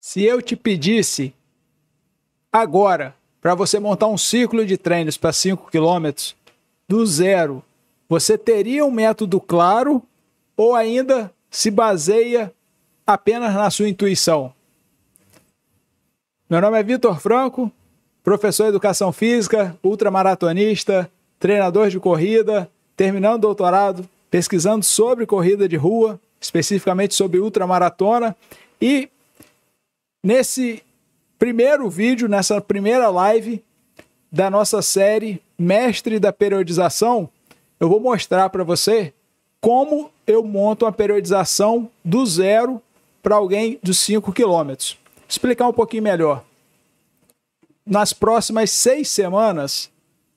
Se eu te pedisse agora para você montar um ciclo de treinos para 5 quilômetros do zero, você teria um método claro ou ainda se baseia apenas na sua intuição? Meu nome é Vitor Franco, professor de Educação Física, ultramaratonista, treinador de corrida, terminando o doutorado, pesquisando sobre corrida de rua, especificamente sobre ultramaratona. E nesse primeiro vídeo, nessa primeira live da nossa série Mestre da Periodização, eu vou mostrar para você como eu monto uma periodização do zero para alguém dos 5 quilômetros. Explicar um pouquinho melhor. Nas próximas 6 semanas,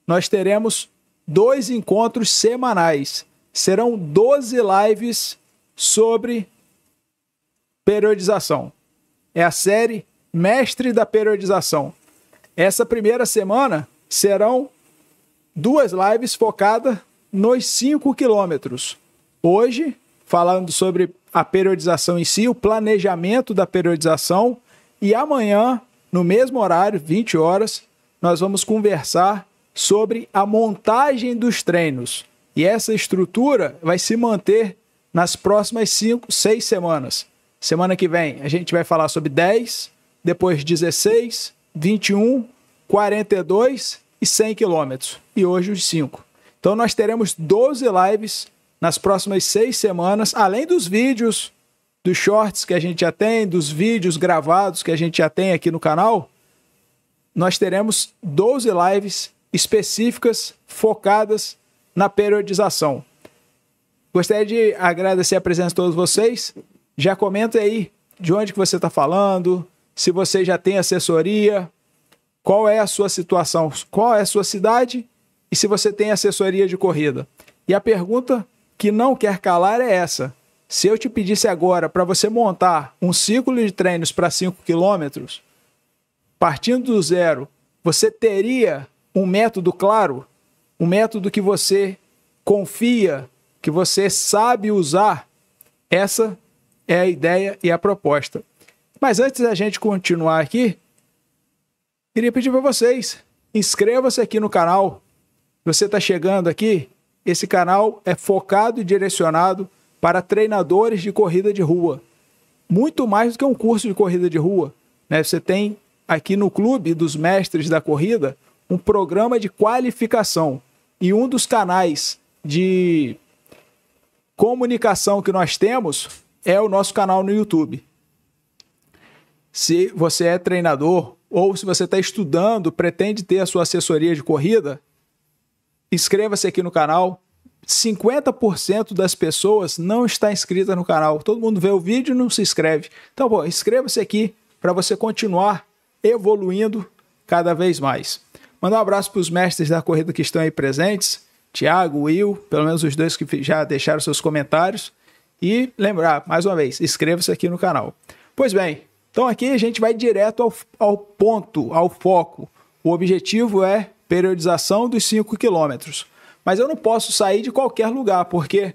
nós teremos 2 encontros semanais. Serão 12 lives sobre periodização. É a série Mestre da Periodização. Essa primeira semana serão 2 lives focadas nos 5 quilômetros. Hoje, falando sobre a periodização em si, o planejamento da periodização, e amanhã, no mesmo horário, 20 horas, nós vamos conversar sobre a montagem dos treinos. E essa estrutura vai se manter nas próximas 6 semanas. Semana que vem a gente vai falar sobre 10, depois 16, 21, 42 e 100 quilômetros. E hoje os 5. Então nós teremos 12 lives nas próximas 6 semanas, além dos vídeos, dos shorts que a gente já tem, dos vídeos gravados que a gente já tem aqui no canal. Nós teremos 12 lives específicas, focadas na periodização. Gostaria de agradecer a presença de todos vocês. Já comenta aí de onde que você está falando, se você já tem assessoria, qual é a sua situação, qual é a sua cidade e se você tem assessoria de corrida. E a pergunta que não quer calar é essa. Se eu te pedisse agora para você montar um ciclo de treinos para 5 quilômetros, partindo do zero, você teria um método claro? Um método que você confia, que você sabe usar? Essa é a ideia e a proposta. Mas antes da gente continuar aqui, queria pedir para vocês, inscreva-se aqui no canal. Você está chegando aqui, esse canal é focado e direcionado para treinadores de corrida de rua. Muito mais do que um curso de corrida de rua, né? Você tem aqui no Clube dos Mestres da Corrida um programa de qualificação. E um dos canais de comunicação que nós temos é o nosso canal no YouTube. Se você é treinador ou se você está estudando, pretende ter a sua assessoria de corrida, inscreva-se aqui no canal. 50% das pessoas não está inscrita no canal. Todo mundo vê o vídeo e não se inscreve. Então, inscreva-se aqui para você continuar evoluindo cada vez mais. Mandar um abraço para os mestres da corrida que estão aí presentes, Thiago, Will, pelo menos os 2 que já deixaram seus comentários. E lembrar, mais uma vez, inscreva-se aqui no canal. Pois bem, então aqui a gente vai direto ao ponto, ao foco. O objetivo é periodização dos 5 quilômetros. Mas eu não posso sair de qualquer lugar, porque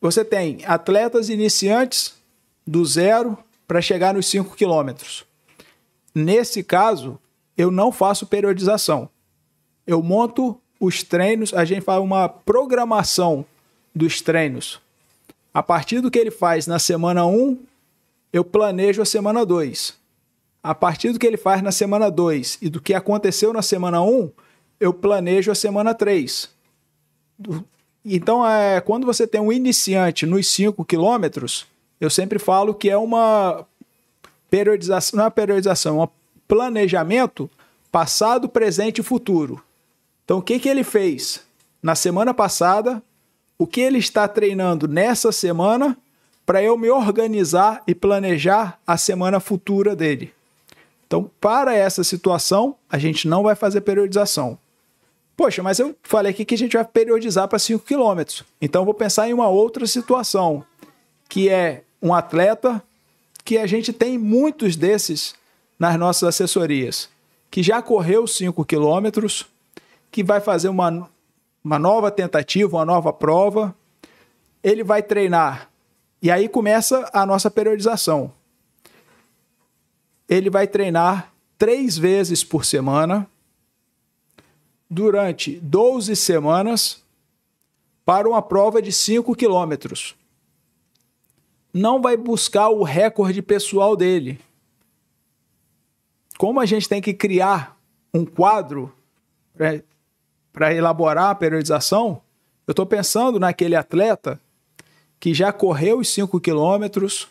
você tem atletas iniciantes do zero para chegar nos 5 quilômetros. Nesse caso, eu não faço periodização. Eu monto os treinos, a gente faz uma programação dos treinos. A partir do que ele faz na semana 1, eu planejo a semana 2. A partir do que ele faz na semana 2 e do que aconteceu na semana 1, eu planejo a semana 3. Então, quando você tem um iniciante nos 5 quilômetros, eu sempre falo que é uma periodização, não é uma periodização, é um planejamento passado, presente e futuro. Então, o que ele fez na semana passada, o que ele está treinando nessa semana, para eu me organizar e planejar a semana futura dele. Então, para essa situação, a gente não vai fazer periodização. Poxa, mas eu falei aqui que a gente vai periodizar para 5 quilômetros. Então, eu vou pensar em uma outra situação, que é um atleta, que a gente tem muitos desses nas nossas assessorias, que já correu 5 quilômetros, que vai fazer uma nova tentativa, uma nova prova, ele vai treinar. E aí começa a nossa periodização. ele vai treinar 3 vezes por semana, durante 12 semanas, para uma prova de 5 quilômetros. Não vai buscar o recorde pessoal dele. Como a gente tem que criar um quadro para elaborar a periodização, eu estou pensando naquele atleta que já correu os 5 quilômetros,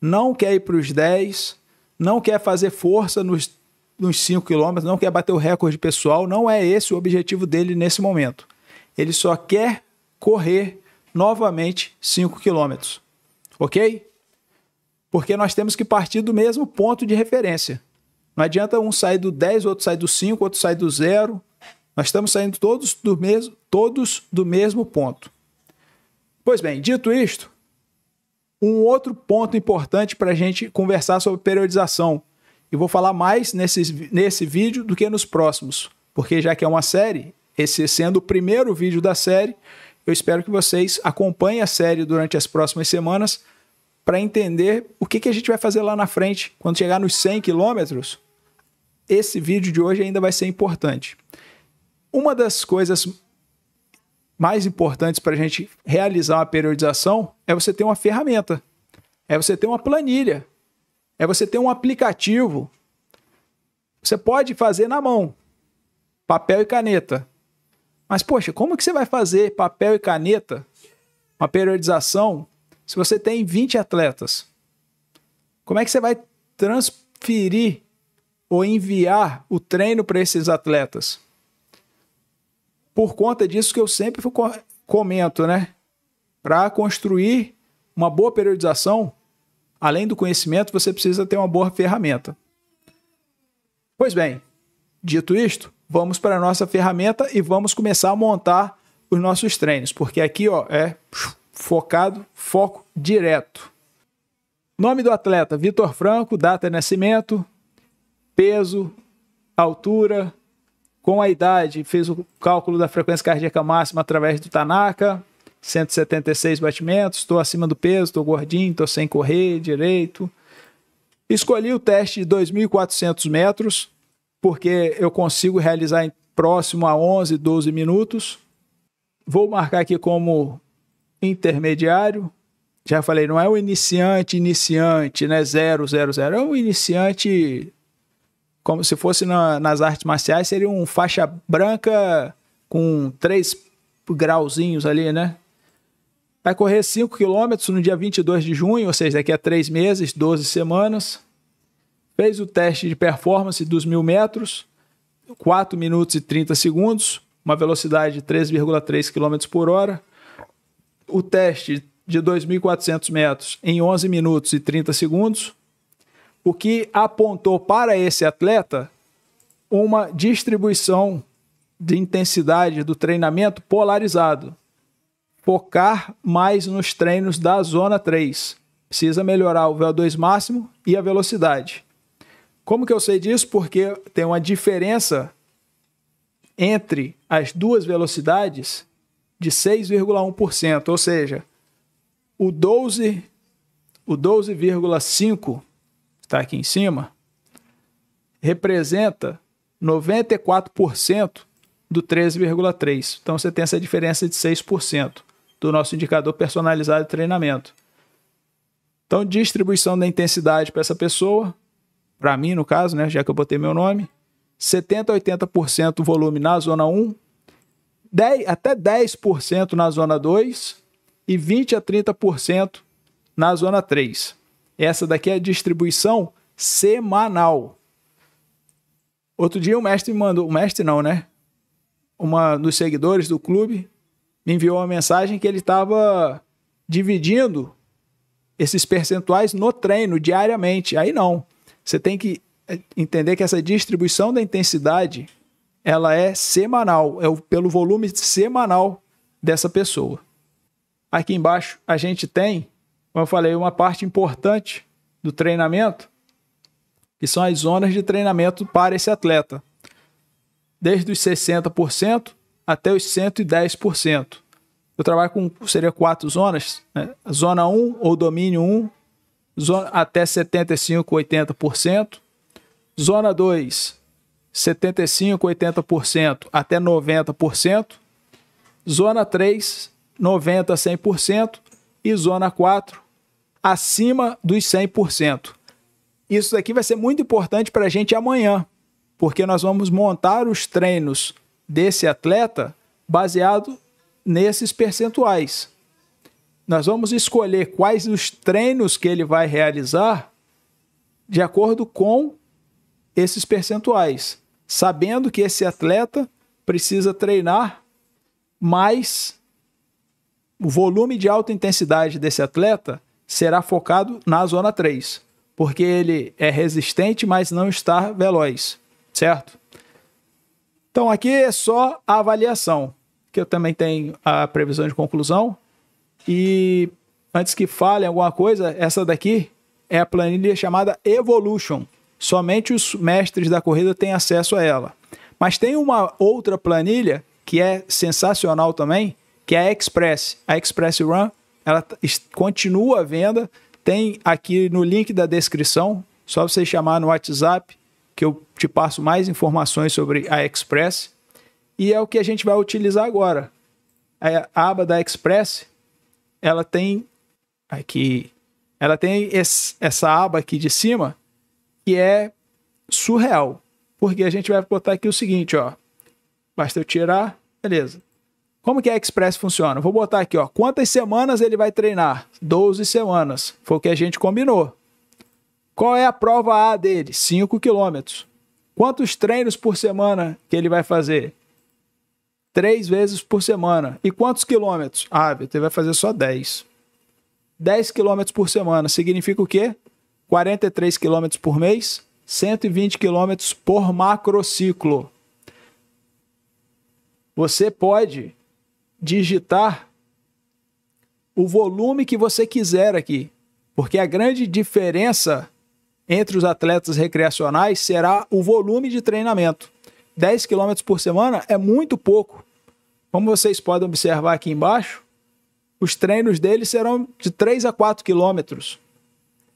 não quer ir para os 10, não quer fazer força nos 5 quilômetros, não quer bater o recorde pessoal, não é esse o objetivo dele nesse momento. Ele só quer correr novamente 5 quilômetros, ok? Porque nós temos que partir do mesmo ponto de referência. Não adianta um sair do 10, outro sair do 5, outro sair do 0. Nós estamos saindo todos do mesmo ponto. Pois bem, dito isto, um outro ponto importante para a gente conversar sobre periodização. E vou falar mais nesse vídeo do que nos próximos, porque já que é uma série, esse sendo o primeiro vídeo da série, eu espero que vocês acompanhem a série durante as próximas semanas para entender o que a gente vai fazer lá na frente. Quando chegar nos 100 quilômetros, esse vídeo de hoje ainda vai ser importante. Uma das coisas mais importantes para a gente realizar uma periodização é você ter uma ferramenta, é você ter uma planilha, é você ter um aplicativo. Você pode fazer na mão, papel e caneta. Mas, poxa, como que você vai fazer papel e caneta, uma periodização, se você tem 20 atletas? Como é que você vai transferir ou enviar o treino para esses atletas? Por conta disso que eu sempre comento, né? Para construir uma boa periodização, além do conhecimento, você precisa ter uma boa ferramenta. Pois bem, dito isto, vamos para a nossa ferramenta e vamos começar a montar os nossos treinos, porque aqui é foco direto. Nome do atleta, Vitor Franco, data de nascimento, peso, altura, com a idade, fez o cálculo da frequência cardíaca máxima através do Tanaka, 176 batimentos, estou acima do peso, estou gordinho, estou sem correr direito. Escolhi o teste de 2.400 metros, porque eu consigo realizar em próximo a 11, 12 minutos. Vou marcar aqui como intermediário. Já falei, não é o iniciante, né? 0, 0, 0. É um iniciante, como se fosse nas artes marciais, seria um faixa branca com 3 grauzinhos ali, né? Vai correr 5 km no dia 22 de junho, ou seja, daqui a 3 meses, 12 semanas. Fez o teste de performance dos 1.000 metros, 4 minutos e 30 segundos, uma velocidade de 3,3 km por hora. O teste de 2.400 metros em 11 minutos e 30 segundos, o que apontou para esse atleta uma distribuição de intensidade do treinamento polarizado. Focar mais nos treinos da zona 3. Precisa melhorar o VO2 máximo e a velocidade. Como que eu sei disso? Porque tem uma diferença entre as duas velocidades de 6,1%, ou seja, o 12,5 está aqui em cima, representa 94% do 13,3. Então você tem essa diferença de 6% do nosso indicador personalizado de treinamento. Então, distribuição da intensidade para essa pessoa, para mim no caso, né, já que eu botei meu nome, 70% a 80% volume na zona 1, até 10% na zona 2 e 20% a 30% na zona 3. Essa daqui é a distribuição semanal. Outro dia o mestre me mandou, o mestre não, né? Uma dos seguidores do clube me enviou uma mensagem que ele estava dividindo esses percentuais no treino diariamente. Aí não. Você tem que entender que essa distribuição da intensidade ela é semanal, pelo volume semanal dessa pessoa. Aqui embaixo a gente tem, como eu falei, uma parte importante do treinamento, que são as zonas de treinamento para esse atleta. Desde os 60% até os 110%. Eu trabalho com, seria 4 zonas, né? Zona 1 ou domínio 1, zona até 75%, 80%, Zona 2, 75%, 80% até 90%. Zona 3, 90%, 100%. E zona 4, acima dos 100%. Isso daqui vai ser muito importante para a gente amanhã, porque nós vamos montar os treinos desse atleta baseado nesses percentuais. Nós vamos escolher quais os treinos que ele vai realizar de acordo com esses percentuais, sabendo que esse atleta precisa treinar mais. O volume de alta intensidade desse atleta será focado na zona 3, porque ele é resistente, mas não está veloz, certo? Então aqui é só a avaliação, que eu também tenho a previsão de conclusão. E antes que fale alguma coisa, essa daqui é a planilha chamada Evolution. Somente os mestres da corrida têm acesso a ela. Mas tem uma outra planilha que é sensacional também, que é a Express. A Express Run, ela continua à venda. Tem aqui no link da descrição, só você chamar no WhatsApp, que eu te passo mais informações sobre a Express. E é o que a gente vai utilizar agora. A aba da Express, ela tem aqui, ela tem essa aba aqui de cima, que é surreal. Porque a gente vai botar aqui o seguinte, ó. Basta eu tirar, beleza. Como que a Express funciona? Vou botar aqui, ó, quantas semanas ele vai treinar? 12 semanas. Foi o que a gente combinou. Qual é a prova A dele? 5 km. Quantos treinos por semana que ele vai fazer? 3 vezes por semana. E quantos quilômetros? Ah, ele vai fazer só 10. 10 quilômetros por semana. Significa o quê? 43 quilômetros por mês, 120 quilômetros por macrociclo. Você pode digitar o volume que você quiser aqui, porque a grande diferença entre os atletas recreacionais será o volume de treinamento. 10 km por semana é muito pouco. Como vocês podem observar aqui embaixo, os treinos deles serão de 3 a 4 quilômetros.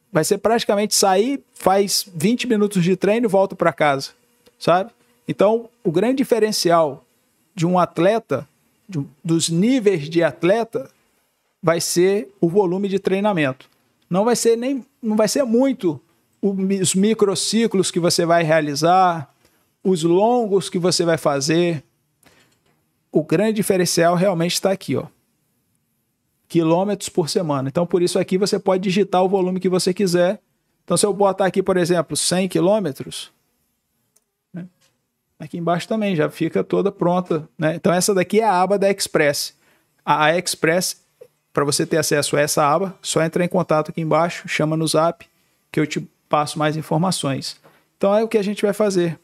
Vai ser praticamente sair, faz 20 minutos de treino e volta para casa, sabe? Então, o grande diferencial de um atleta, dos níveis de atleta, vai ser o volume de treinamento. Não vai ser muito os microciclos que você vai realizar, os longos que você vai fazer. O grande diferencial realmente está aqui, ó. Quilômetros por semana. Então, por isso aqui você pode digitar o volume que você quiser. Então, se eu botar aqui, por exemplo, 100 quilômetros, né? Aqui embaixo também já fica toda pronta, né? Então, essa daqui é a aba da Express. A Express, para você ter acesso a essa aba, só entrar em contato aqui embaixo, chama no Zap, que eu te passo mais informações. Então, é o que a gente vai fazer.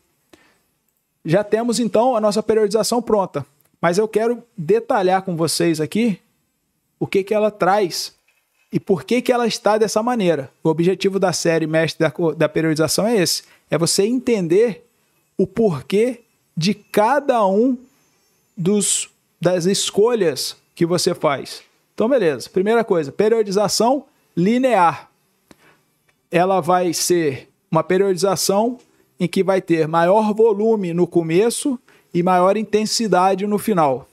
Já temos, então, a nossa periodização pronta. Mas eu quero detalhar com vocês aqui o que ela traz e por que ela está dessa maneira. O objetivo da série Mestre da Periodização é esse. É você entender o porquê de cada um das escolhas que você faz. Então, beleza. Primeira coisa, periodização linear. Ela vai ser uma periodização em que vai ter maior volume no começo e maior intensidade no final.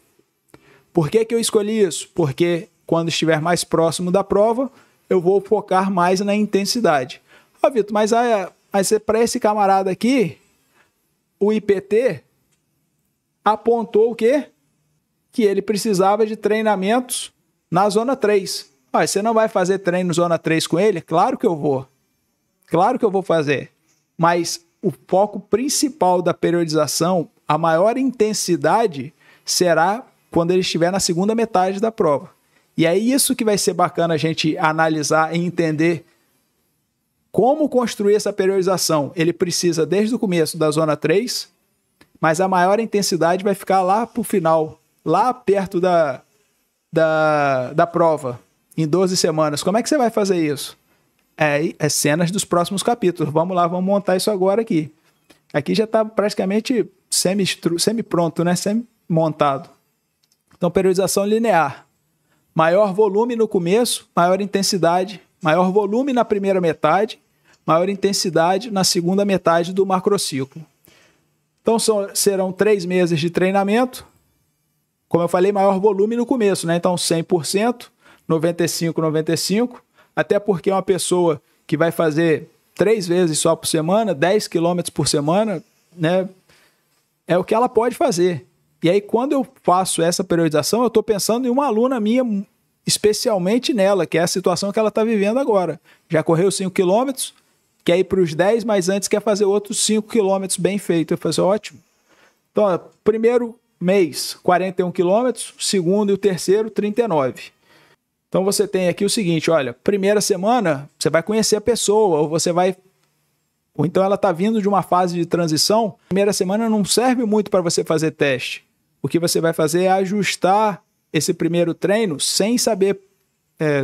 Por que eu escolhi isso? Porque quando estiver mais próximo da prova, eu vou focar mais na intensidade. Ah, Vitor, mas para esse camarada aqui, o IPT apontou o quê? Que ele precisava de treinamentos na zona 3. Ah, você não vai fazer treino zona 3 com ele? Claro que eu vou. Claro que eu vou fazer. Mas o foco principal da periodização, a maior intensidade, será quando ele estiver na segunda metade da prova. E é isso que vai ser bacana a gente analisar e entender como construir essa periodização. Ele precisa desde o começo da zona 3, mas a maior intensidade vai ficar lá para o final, lá perto da prova, em 12 semanas. Como é que você vai fazer isso? É cenas dos próximos capítulos. Vamos lá, vamos montar isso agora aqui. Aqui já está praticamente semi-pronto, né? Semi-montado. Então, periodização linear. Maior volume no começo, maior intensidade, maior volume na primeira metade, maior intensidade na segunda metade do macrociclo. Então serão 3 meses de treinamento. Como eu falei, maior volume no começo, né? Então 100%, 95, 95, até porque uma pessoa que vai fazer 3 vezes só por semana, 10 quilômetros por semana, né? É o que ela pode fazer. E aí, quando eu faço essa periodização, eu estou pensando em uma aluna minha, especialmente nela, que é a situação que ela está vivendo agora. Já correu 5 quilômetros, quer ir para os 10, mas antes quer fazer outros 5 quilômetros bem feito. Eu falei assim, ótimo. Então, ó, primeiro mês, 41 quilômetros, segundo e o terceiro, 39. Então, você tem aqui o seguinte, olha, primeira semana, você vai conhecer a pessoa, ou então ela está vindo de uma fase de transição, primeira semana não serve muito para você fazer teste. O que você vai fazer é ajustar esse primeiro treino sem saber,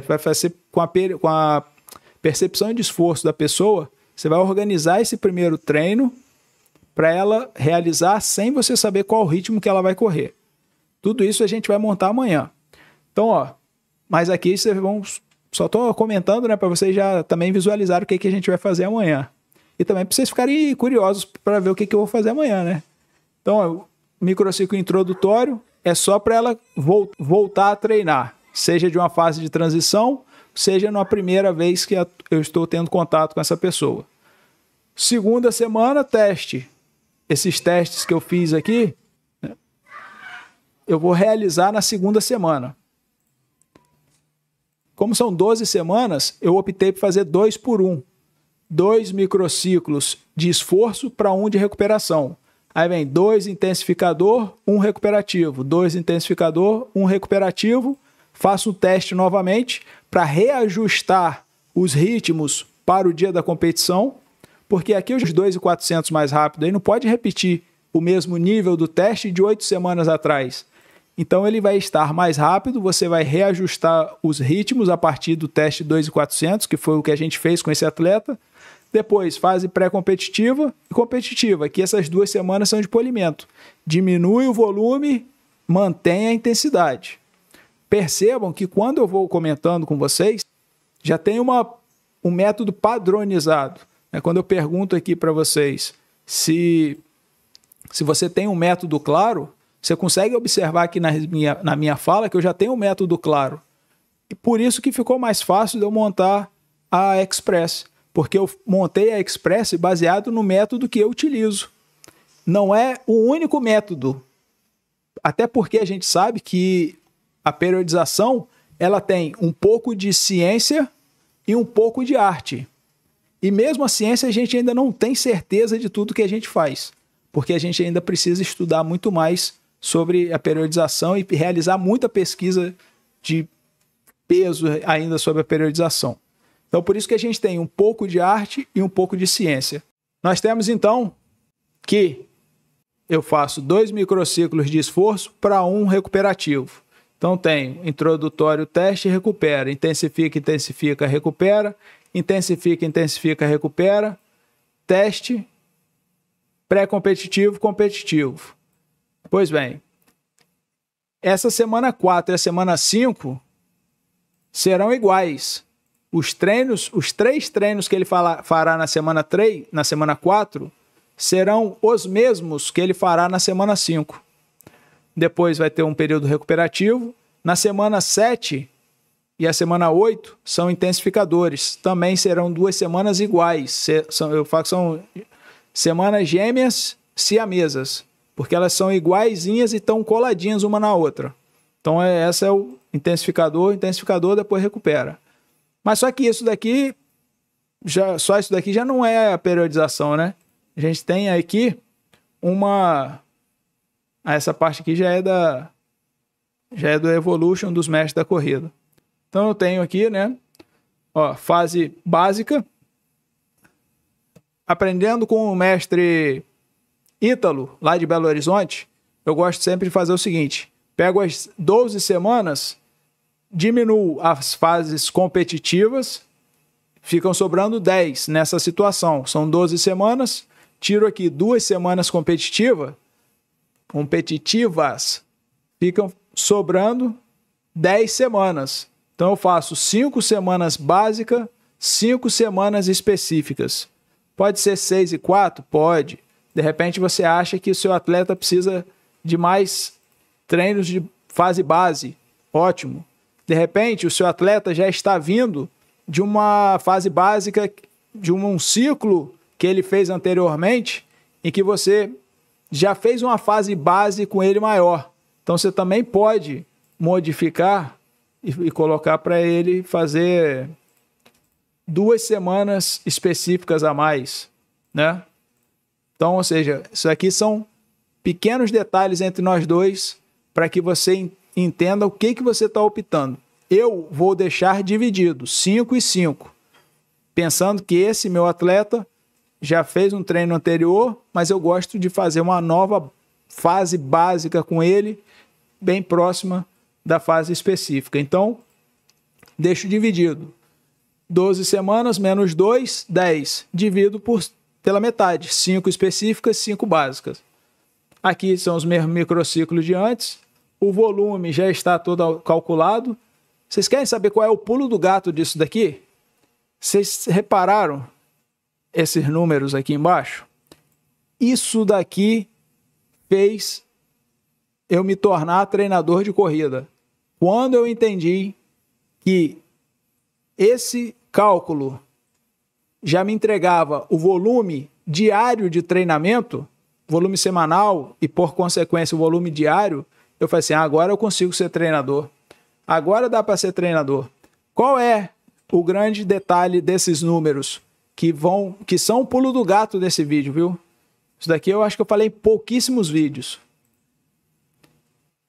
vai fazer com a percepção de esforço da pessoa, você vai organizar esse primeiro treino para ela realizar sem você saber qual o ritmo que ela vai correr. Tudo isso a gente vai montar amanhã. Então, ó, mas aqui vocês vão, só estou comentando, né, para vocês já também visualizarem o que a gente vai fazer amanhã. E também para vocês ficarem curiosos para ver o que eu vou fazer amanhã, né? Então, ó, o microciclo introdutório é só para ela voltar a treinar, seja de uma fase de transição, seja na primeira vez que eu estou tendo contato com essa pessoa. Segunda semana, teste. Esses testes que eu fiz aqui, né, eu vou realizar na segunda semana. Como são 12 semanas, eu optei por fazer 2 por 1. 2 microciclos de esforço para 1 de recuperação. Aí vem 2 intensificador, 1 recuperativo. 2 intensificador, 1 recuperativo. Faço um teste novamente para reajustar os ritmos para o dia da competição, porque aqui os 2.400 mais rápido aí não pode repetir o mesmo nível do teste de 8 semanas atrás. Então ele vai estar mais rápido, você vai reajustar os ritmos a partir do teste 2.400, que foi o que a gente fez com esse atleta. Depois, fase pré-competitiva e competitiva, que essas 2 semanas são de polimento. Diminui o volume, mantém a intensidade. Percebam que quando eu vou comentando com vocês, já tem um método padronizado. Quando eu pergunto aqui para vocês se você tem um método claro, você consegue observar aqui na minha fala que eu já tenho um método claro. E por isso que ficou mais fácil de eu montar a Express. Porque eu montei a Express baseado no método que eu utilizo. Não é o único método. Até porque a gente sabe que a periodização ela tem um pouco de ciência e um pouco de arte. E mesmo a ciência a gente ainda não tem certeza de tudo que a gente faz. Porque a gente ainda precisa estudar muito mais sobre a periodização e realizar muita pesquisa de peso ainda sobre a periodização. Então, por isso que a gente tem um pouco de arte e um pouco de ciência. Nós temos, então, que eu faço 2 microciclos de esforço para 1 recuperativo. Então, tenho introdutório, teste, recupera. Intensifica, intensifica, recupera. Intensifica, intensifica, recupera. Teste, pré-competitivo, competitivo. Pois bem, essa semana 4 e a semana 5 serão iguais. Os 3 treinos que ele fará na semana 3, na semana 4, serão os mesmos que ele fará na semana 5. Depois vai ter um período recuperativo. Na semana 7 e a semana 8 são intensificadores. Também serão 2 semanas iguais. Eu falo que são semanas gêmeas siamesas, porque elas são iguaizinhas e estão coladinhas uma na outra. Então, esse é o intensificador, depois recupera. Mas só que isso daqui, só isso daqui já não é a periodização, né? A gente tem aqui essa parte aqui já é do Evolution dos mestres da corrida. Então eu tenho aqui, né? Ó, fase básica. Aprendendo com o mestre Ítalo, lá de Belo Horizonte, eu gosto sempre de fazer o seguinte: pego as 12 semanas, diminuo as fases competitivas, ficam sobrando 10 nessa situação. São 12 semanas, tiro aqui 2 semanas competitivas, ficam sobrando 10 semanas. Então eu faço 5 semanas básica, 5 semanas específicas. Pode ser 6 e 4? Pode. De repente você acha que o seu atleta precisa de mais treinos de fase base. Ótimo. De repente o seu atleta já está vindo de uma fase básica, de um ciclo que ele fez anteriormente, em que você já fez uma fase base com ele maior. Então você também pode modificar e colocar para ele fazer 2 semanas específicas a mais, né? Então, ou seja, isso aqui são pequenos detalhes entre nós dois para que você entenda o que você está optando. Eu vou deixar dividido 5 e 5, pensando que esse meu atleta já fez um treino anterior, mas eu gosto de fazer uma nova fase básica com ele, bem próxima da fase específica. Então, deixo dividido. 12 semanas menos 2, 10. Divido pela metade. 5 específicas, 5 básicas. Aqui são os mesmos microciclos de antes. O volume já está todo calculado. Vocês querem saber qual é o pulo do gato disso daqui? Vocês repararam esses números aqui embaixo? Isso daqui fez eu me tornar treinador de corrida. Quando eu entendi que esse cálculo já me entregava o volume diário de treinamento, volume semanal e, por consequência, o volume diário, eu falei assim, agora eu consigo ser treinador. Agora dá para ser treinador. Qual é o grande detalhe desses números que são o pulo do gato desse vídeo, viu? Isso daqui eu acho que eu falei em pouquíssimos vídeos.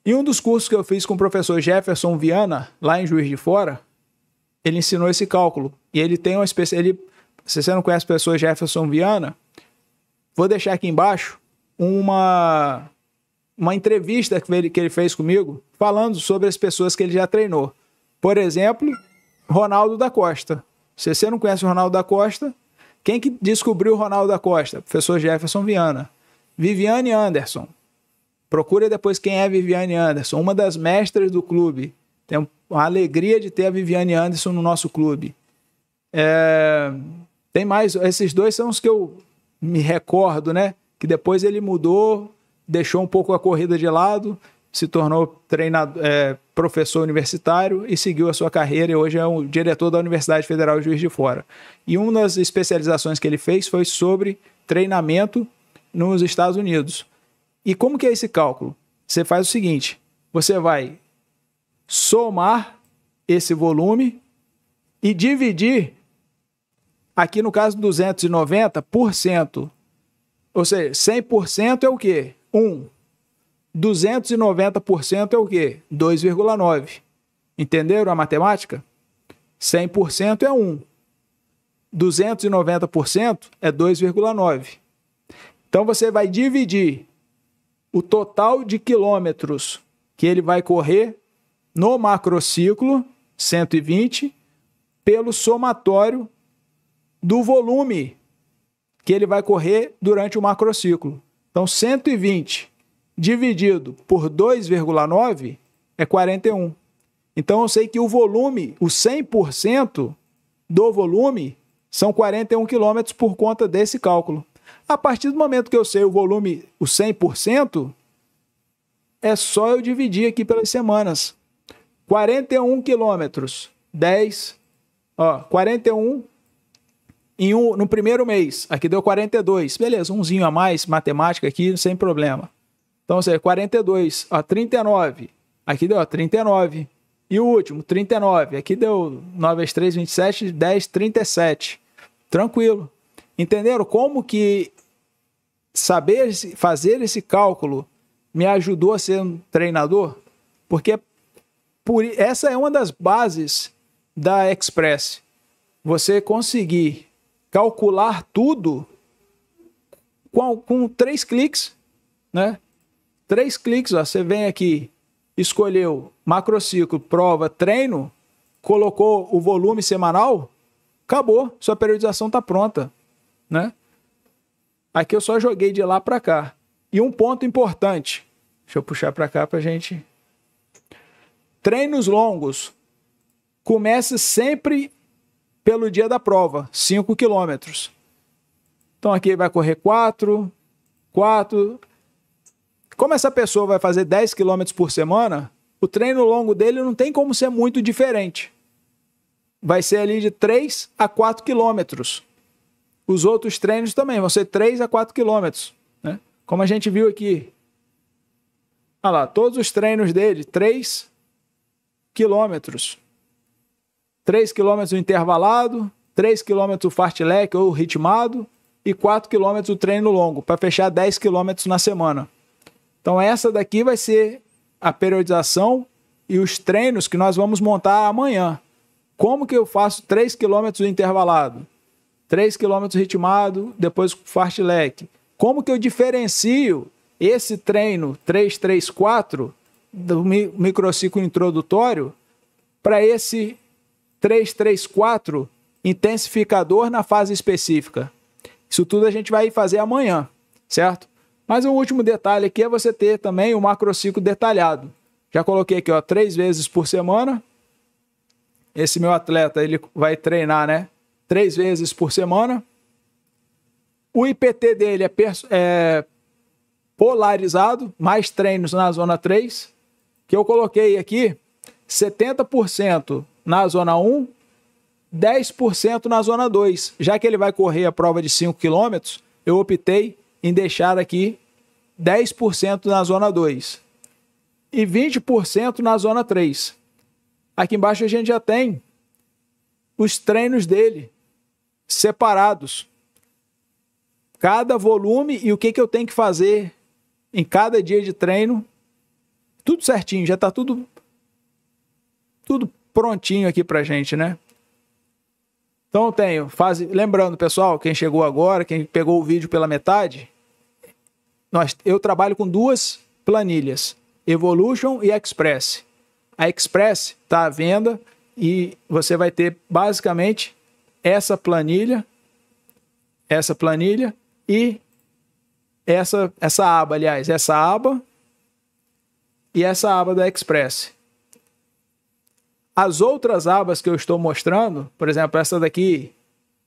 Em um dos cursos que eu fiz com o professor Jefferson Viana, lá em Juiz de Fora, ele ensinou esse cálculo. E ele tem uma especialidade. Se você não conhece o professor Jefferson Viana, vou deixar aqui embaixo uma entrevista que ele fez comigo, falando sobre as pessoas que ele já treinou. Por exemplo, Ronaldo da Costa. Se você não conhece o Ronaldo da Costa, quem que descobriu o Ronaldo da Costa? Professor Jefferson Viana. Viviane Anderson. Procura depois quem é Viviane Anderson, uma das mestras do clube. Tenho a alegria de ter a Viviane Anderson no nosso clube. Tem mais, esses dois são os que eu me recordo, né? Que depois ele mudou, deixou um pouco a corrida de lado, se tornou professor universitário e seguiu a sua carreira e hoje é o diretor da Universidade Federal de Juiz de Fora. E uma das especializações que ele fez foi sobre treinamento nos Estados Unidos. E como que é esse cálculo? Você faz o seguinte, você vai somar esse volume e dividir, aqui no caso 290%, ou seja, 100% é o quê? 1. 290% é o quê? 2,9. Entenderam a matemática? 100% é 1. 290% é 2,9. Então você vai dividir o total de quilômetros que ele vai correr no macrociclo, 120, pelo somatório do volume que ele vai correr durante o macrociclo. Então, 120 dividido por 2,9 é 41. Então, eu sei que o volume, o 100% do volume, são 41 quilômetros por conta desse cálculo. A partir do momento que eu sei o volume, o 100%, é só eu dividir aqui pelas semanas. 41 quilômetros, 10, 41 no primeiro mês, aqui deu 42, beleza, umzinho a mais, matemática aqui, sem problema. Então, ou seja, 42, 39, aqui deu 39, e o último, 39, aqui deu 9 vezes 3, 27, 10, 37, tranquilo. Entenderam como que saber fazer esse cálculo me ajudou a ser um treinador? Porque essa é uma das bases da Express. Você conseguir calcular tudo com 3 cliques, né? 3 cliques, você vem aqui, escolheu macrociclo, prova, treino, colocou o volume semanal, acabou, sua periodização está pronta, né? Aqui eu só joguei de lá para cá. E um ponto importante, deixa eu puxar para cá para a gente... Treinos longos. Comece sempre pelo dia da prova, 5 quilômetros. Então aqui vai correr 4. Como essa pessoa vai fazer 10 quilômetros por semana, o treino longo dele não tem como ser muito diferente. Vai ser ali de 3 a 4 quilômetros. Os outros treinos também vão ser 3 a 4 quilômetros, né? Como a gente viu aqui. Olha lá, todos os treinos dele, 3 quilômetros. 3 quilômetros intervalado, 3 quilômetros fartlek ou ritmado e 4 quilômetros o treino longo, para fechar 10 quilômetros na semana. Então essa daqui vai ser a periodização e os treinos que nós vamos montar amanhã. Como que eu faço 3 quilômetros intervalado? 3 quilômetros ritmado, depois fartlek. Como que eu diferencio esse treino 3-3-4 do microciclo introdutório para esse 3-3-4 intensificador na fase específica? Isso tudo a gente vai fazer amanhã, certo? Mas o último detalhe aqui é você ter também o macrociclo detalhado. Já coloquei aqui, ó, 3 vezes por semana. Esse meu atleta, ele vai treinar, né? 3 vezes por semana. O IPT dele é polarizado, mais treinos na zona 3, que eu coloquei aqui 70% na zona 1, 10% na zona 2. Já que ele vai correr a prova de 5 km, eu optei em deixar aqui 10% na zona 2 e 20% na zona 3. Aqui embaixo a gente já tem os treinos dele separados. Cada volume e o que eu tenho que fazer em cada dia de treino. Tudo certinho, já está tudo prontinho aqui pra gente, né? Então eu tenho fase... Lembrando, pessoal, quem chegou agora, quem pegou o vídeo pela metade, eu trabalho com 2 planilhas, Evolution e Express. A Express está à venda e você vai ter basicamente essa planilha e essa aba, aliás, essa aba e essa aba da Express. As outras abas que eu estou mostrando, por exemplo, essa daqui,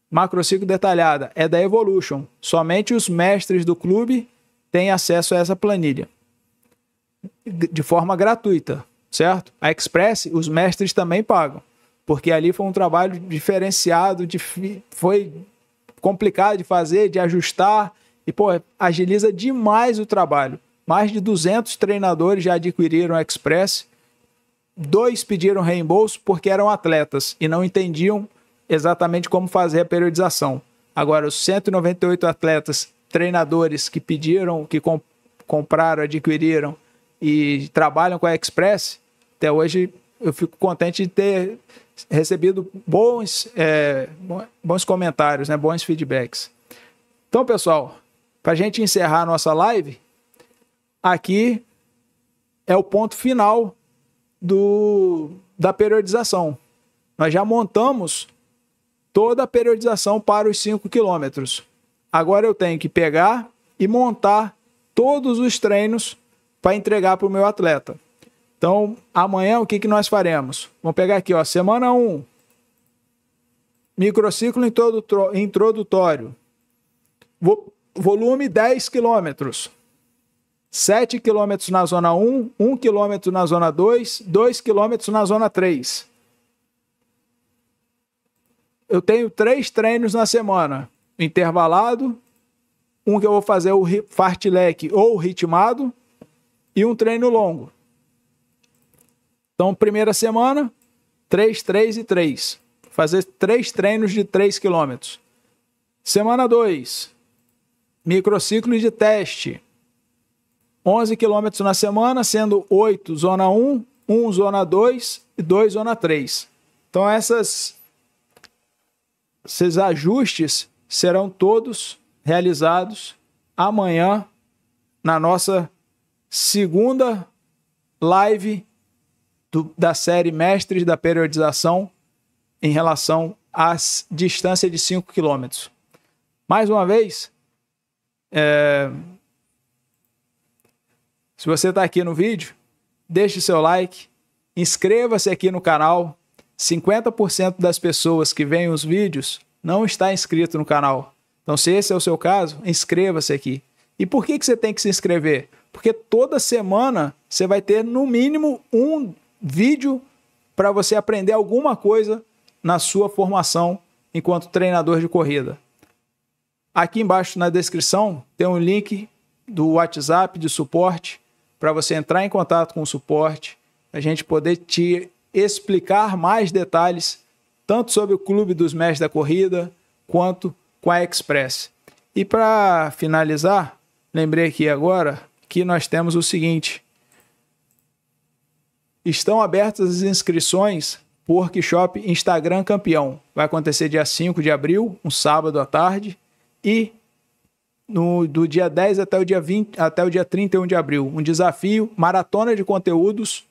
macrociclo detalhada, é da Evolution. Somente os mestres do clube têm acesso a essa planilha de forma gratuita, certo? A Express, os mestres também pagam, porque ali foi um trabalho diferenciado, foi complicado de fazer, de ajustar, e pô, agiliza demais o trabalho. Mais de 200 treinadores já adquiriram a Express, 2 pediram reembolso porque eram atletas e não entendiam exatamente como fazer a periodização. Agora, os 198 atletas, treinadores que pediram, que compraram, adquiriram e trabalham com a Express, até hoje eu fico contente de ter recebido bons comentários, né? Bons feedbacks. Então, pessoal, para a gente encerrar a nossa live, aqui é o ponto final da periodização. Nós já montamos toda a periodização para os 5 quilômetros. Agora eu tenho que pegar e montar todos os treinos para entregar para o meu atleta. Então, amanhã o que nós faremos? Vamos pegar aqui, ó, semana 1, microciclo introdutório, volume 10 quilômetros. 7 km na zona 1, 1 km na zona 2, 2 km na zona 3. Eu tenho 3 treinos na semana. Intervalado, um que eu vou fazer o fartlek ou ritmado e um treino longo. Então, primeira semana, 3, 3 e 3. Fazer 3 treinos de 3 km. Semana 2, microciclo de teste. 11 km na semana, sendo 8 zona 1, 1 zona 2 e 2 zona 3. Então esses ajustes serão todos realizados amanhã na nossa segunda live da série Mestres da Periodização em relação às distâncias de 5 km. Mais uma vez, se você está aqui no vídeo, deixe seu like, inscreva-se aqui no canal, 50% das pessoas que veem os vídeos não está inscrito no canal. Então, se esse é o seu caso, inscreva-se aqui. E por que você tem que se inscrever? Porque toda semana você vai ter, no mínimo, um vídeo para você aprender alguma coisa na sua formação enquanto treinador de corrida. Aqui embaixo na descrição tem um link do WhatsApp de suporte para você entrar em contato com o suporte, a gente poder te explicar mais detalhes, tanto sobre o Clube dos Mestres da Corrida, quanto com a Express. E para finalizar, lembrei aqui agora que nós temos o seguinte: estão abertas as inscrições para o workshop Instagram Campeão. Vai acontecer dia 5 de abril, um sábado à tarde, e do dia 10 até o dia 20, até o dia 31 de abril, um desafio, maratona de conteúdos,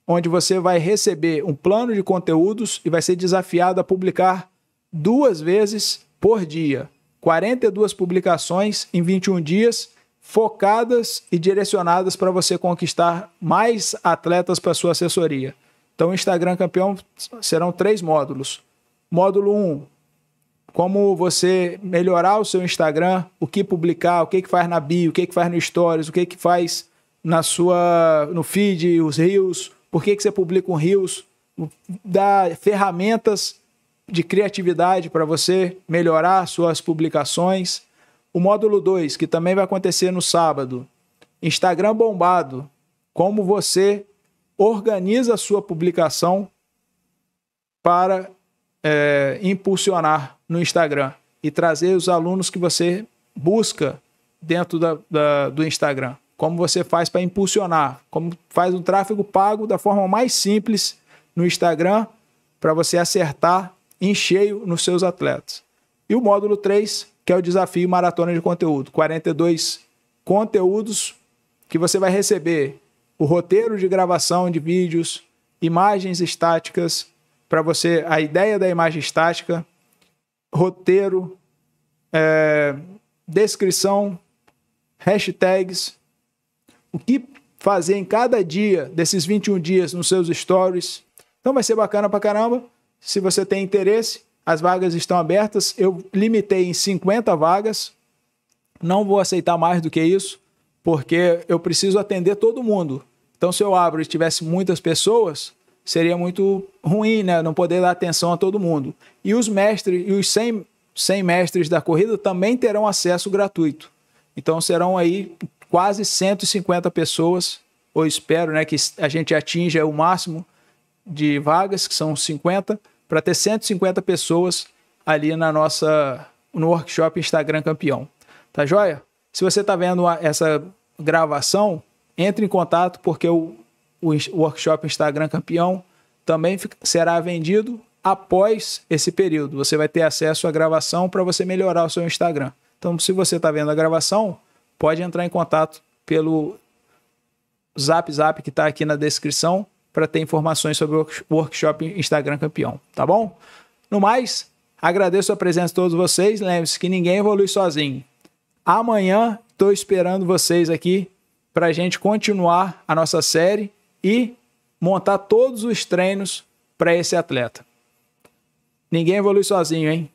onde você vai receber um plano de conteúdos e vai ser desafiado a publicar 2 vezes por dia. 42 publicações em 21 dias, focadas e direcionadas para você conquistar mais atletas para sua assessoria. Então, o Instagram Campeão serão 3 módulos. Módulo 1, como você melhorar o seu Instagram, o que publicar, o que faz na bio, o que faz no Stories, o que faz no feed, os Reels, por que você publica um Reels, dá ferramentas de criatividade para você melhorar suas publicações. O módulo 2, que também vai acontecer no sábado, Instagram bombado, como você organiza a sua publicação para impulsionar no Instagram e trazer os alunos que você busca dentro do Instagram. Como você faz para impulsionar, como faz um tráfego pago da forma mais simples no Instagram para você acertar em cheio nos seus atletas. E o módulo 3, que é o desafio maratona de conteúdo. 42 conteúdos que você vai receber, o roteiro de gravação de vídeos, imagens estáticas, para você, a ideia da imagem estática, roteiro, descrição, hashtags, o que fazer em cada dia desses 21 dias nos seus stories. Então vai ser bacana pra caramba. Se você tem interesse, as vagas estão abertas. Eu limitei em 50 vagas. Não vou aceitar mais do que isso, porque eu preciso atender todo mundo. Então, se eu abro e tivesse muitas pessoas, seria muito ruim, né? Não poder dar atenção a todo mundo. E os mestres e os 100 mestres da corrida também terão acesso gratuito. Então, serão aí quase 150 pessoas, ou espero, né, que a gente atinja o máximo de vagas, que são 50, para ter 150 pessoas ali no workshop Instagram Campeão. Tá joia? Se você está vendo essa gravação, entre em contato, porque o workshop Instagram Campeão também será vendido após esse período. Você vai ter acesso à gravação para você melhorar o seu Instagram. Então, se você está vendo a gravação, pode entrar em contato pelo Zap que está aqui na descrição para ter informações sobre o workshop Instagram Campeão, tá bom? No mais, agradeço a presença de todos vocês. Lembre-se que ninguém evolui sozinho. Amanhã estou esperando vocês aqui para a gente continuar a nossa série e montar todos os treinos para esse atleta. Ninguém evolui sozinho, hein?